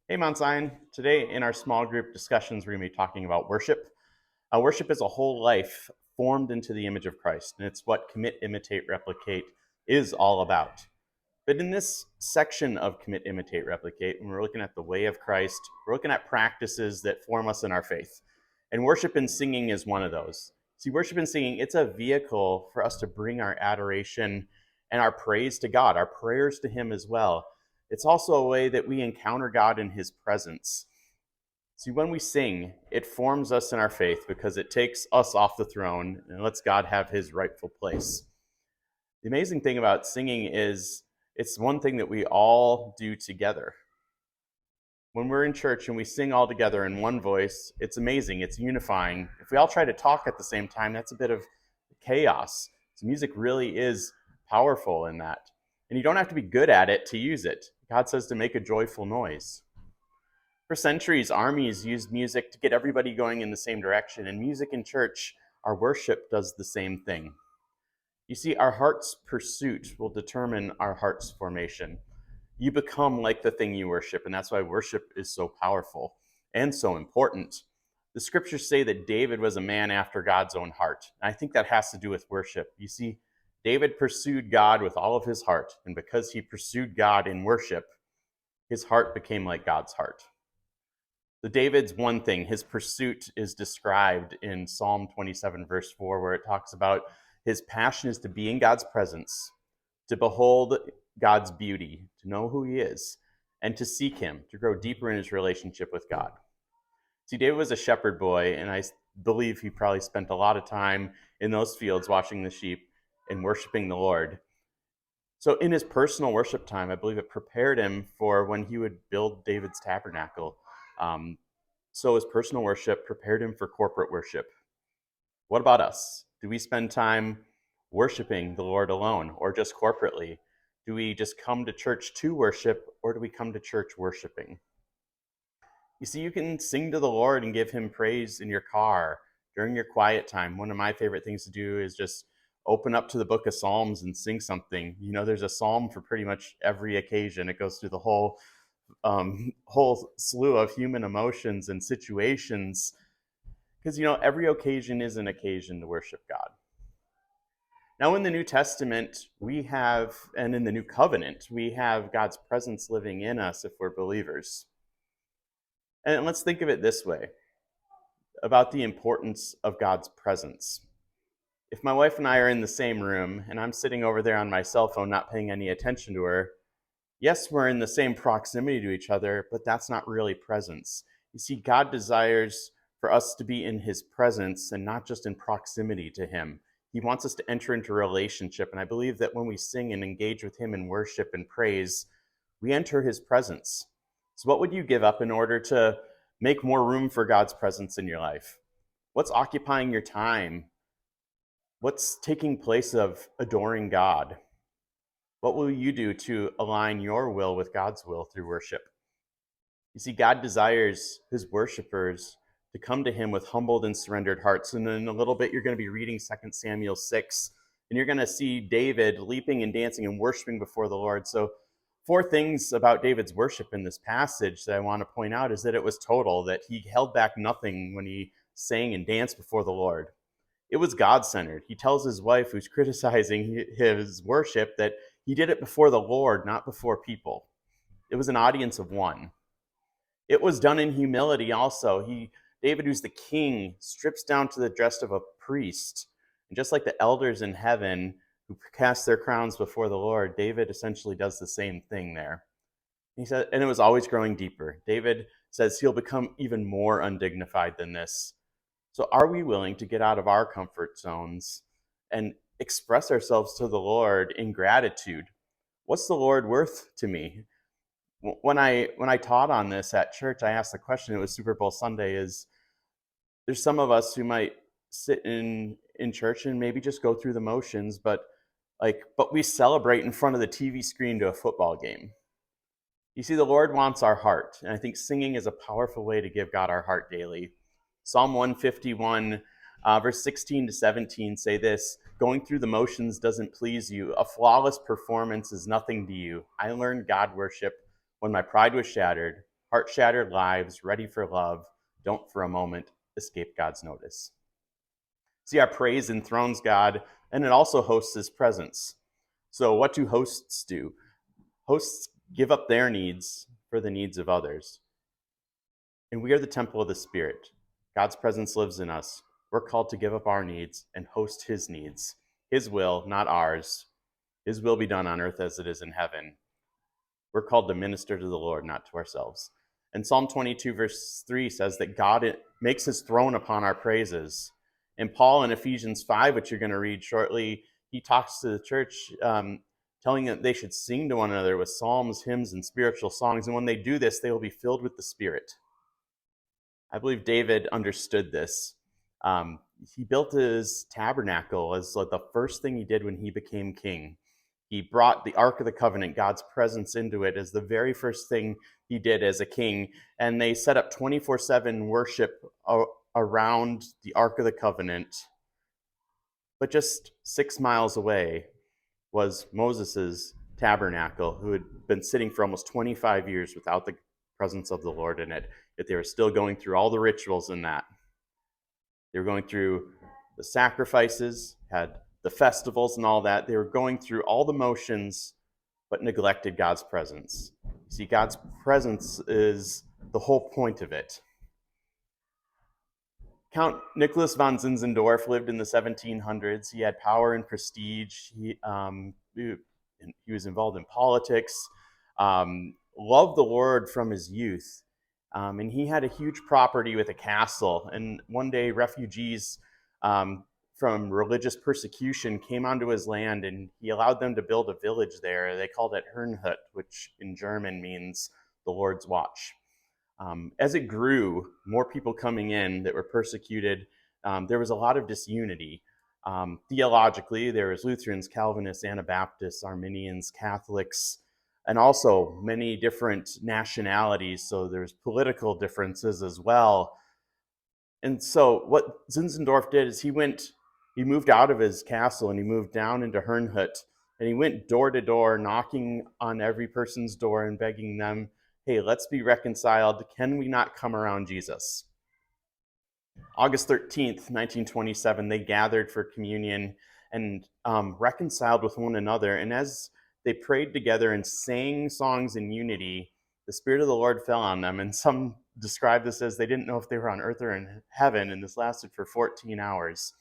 Hey, Mount Zion. Today in our small group discussions, we're going to be talking about worship. Worship is a whole life formed into the image of Christ, and it's what Commit, Imitate, Replicate is all about. But in this section of Commit, Imitate, Replicate, when we're looking at the way of Christ, we're looking at practices that form us in our faith. And worship and singing is one of those. See, worship and singing, it's a vehicle for us to bring our adoration and our praise to God, our prayers to Him as well. It's also a way that we encounter God in His presence. See, when we sing, it forms us in our faith because it takes us off the throne and lets God have His rightful place. The amazing thing about singing is it's one thing that we all do together. When we're in church and we sing all together in one voice, it's amazing, it's unifying. If we all try to talk at the same time, that's a bit of chaos. So music really is powerful in that. And you don't have to be good at it to use it. God says to make a joyful noise. For centuries, armies used music to get everybody going in the same direction, and music in church, our worship, does the same thing. You see, our heart's pursuit will determine our heart's formation. You become like the thing you worship, and that's why worship is so powerful and so important. The scriptures say that David was a man after God's own heart. And I think that has to do with worship. You see, David pursued God with all of his heart, and because he pursued God in worship, his heart became like God's heart. So David's one thing, his pursuit is described in Psalm 27, verse 4, where it talks about his passion is to be in God's presence, to behold God's beauty, to know who He is, and to seek Him, to grow deeper in his relationship with God. See, David was a shepherd boy, and I believe he probably spent a lot of time in those fields watching the sheep and worshiping the Lord. So in his personal worship time, I believe it prepared him for when he would build David's tabernacle. So his personal worship prepared him for corporate worship. What about us? Do we spend time worshiping the Lord alone or just corporately? Do we just come to church to worship, or do we come to church worshiping? You see, you can sing to the Lord and give Him praise in your car during your quiet time. One of my favorite things to do is just open up to the book of Psalms and sing something. You know, there's a psalm for pretty much every occasion. It goes through the whole slew of human emotions and situations, because every occasion is an occasion to worship God. Now, in the New Testament, and in the New Covenant, we have God's presence living in us if we're believers. And let's think of it this way about the importance of God's presence. If my wife and I are in the same room and I'm sitting over there on my cell phone not paying any attention to her, yes, we're in the same proximity to each other, but that's not really presence. You see, God desires for us to be in His presence and not just in proximity to Him. He wants us to enter into a relationship, and I believe that when we sing and engage with Him in worship and praise, we enter His presence. So what would you give up in order to make more room for God's presence in your life? What's occupying your time? What's taking place of adoring God? What will you do to align your will with God's will through worship? You see, God desires His worshipers to come to Him with humbled and surrendered hearts. And in a little bit, you're going to be reading 2 Samuel 6, and you're going to see David leaping and dancing and worshiping before the Lord. So 4 things about David's worship in this passage that I want to point out is that it was total, that he held back nothing when he sang and danced before the Lord. It was God-centered. He tells his wife, who's criticizing his worship, that he did it before the Lord, not before people. It was an audience of one. It was done in humility also. David, who's the king, strips down to the dress of a priest. And just like the elders in heaven who cast their crowns before the Lord, David essentially does the same thing there. He said, and it was always growing deeper. David says he'll become even more undignified than this. So are we willing to get out of our comfort zones and express ourselves to the Lord in gratitude? What's the Lord worth to me? When I taught on this at church, I asked the question, it was Super Bowl Sunday, is there's some of us who might sit in church and maybe just go through the motions, but we celebrate in front of the TV screen to a football game. You see, the Lord wants our heart, and I think singing is a powerful way to give God our heart daily. Psalm 151, verse 16 to 17 say this: going through the motions doesn't please you. A flawless performance is nothing to you. I learned God worship when my pride was shattered, heart-shattered lives, ready for love, don't for a moment escape God's notice. See, our praise enthrones God, and it also hosts his presence. So what do hosts do? Hosts give up their needs for the needs of others. And we are the temple of the Spirit. God's presence lives in us. We're called to give up our needs and host his needs. His will, not ours. His will be done on earth as it is in heaven. We're called to minister to the Lord, not to ourselves. And Psalm 22, verse 3 says that God makes his throne upon our praises. And Paul in Ephesians 5, which you're going to read shortly, he talks to the church, telling them that they should sing to one another with psalms, hymns, and spiritual songs. And when they do this, they will be filled with the Spirit. I believe David understood this. He built his tabernacle as like the first thing he did when he became king. He brought the Ark of the Covenant, God's presence, into it as the very first thing he did as a king. And they set up 24/7 worship around the Ark of the Covenant. But just 6 miles away was Moses' tabernacle, who had been sitting for almost 25 years without the presence of the Lord in it. Yet they were still going through all the rituals in that. They were going through the sacrifices, had the festivals and all that. They were going through all the motions, but neglected God's presence. See, God's presence is the whole point of it. Count Nicholas von Zinzendorf lived in the 1700s. He had power and prestige. He was involved in politics, loved the Lord from his youth. And he had a huge property with a castle. And one day, refugees from religious persecution came onto his land, and he allowed them to build a village there. They called it Herrnhut, which in German means the Lord's watch. As it grew, more people coming in that were persecuted, there was a lot of disunity. Theologically, there was Lutherans, Calvinists, Anabaptists, Arminians, Catholics, and also many different nationalities. So there's political differences as well. And so what Zinzendorf did is he moved out of his castle and he moved down into Herrnhut, and he went door to door, knocking on every person's door and begging them, hey, let's be reconciled. Can we not come around Jesus? August 13th, 1927, they gathered for communion and reconciled with one another. And as they prayed together and sang songs in unity, the Spirit of the Lord fell on them. And some describe this as they didn't know if they were on earth or in heaven, and this lasted for 14 hours.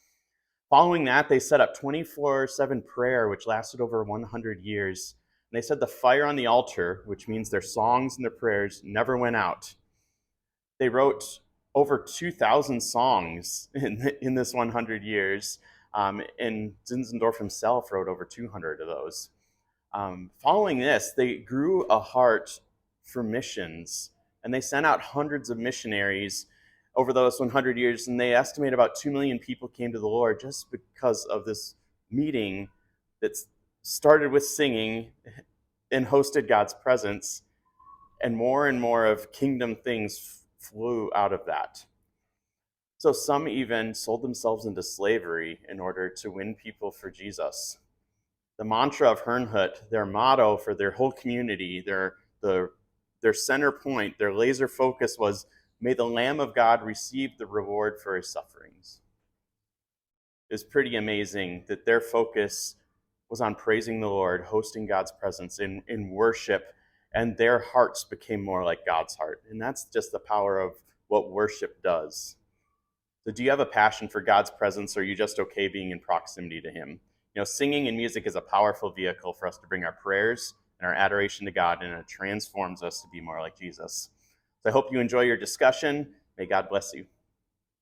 Following that, they set up 24/7 prayer, which lasted over 100 years. And they said the fire on the altar, which means their songs and their prayers, never went out. They wrote over 2,000 songs in this 100 years, and Zinzendorf himself wrote over 200 of those. Following this, they grew a heart for missions, and they sent out hundreds of missionaries over those 100 years, and they estimate about 2 million people came to the Lord just because of this meeting that started with singing and hosted God's presence, and more of kingdom things flew out of that. So some even sold themselves into slavery in order to win people for Jesus. The mantra of Herrnhut, their motto for their whole community, their center point, their laser focus was, may the Lamb of God receive the reward for his sufferings. It's pretty amazing that their focus was on praising the Lord, hosting God's presence in worship, and their hearts became more like God's heart. And that's just the power of what worship does. So do you have a passion for God's presence, or are you just okay being in proximity to him? You know, singing and music is a powerful vehicle for us to bring our prayers and our adoration to God, and it transforms us to be more like Jesus. So I hope you enjoy your discussion. May God bless you.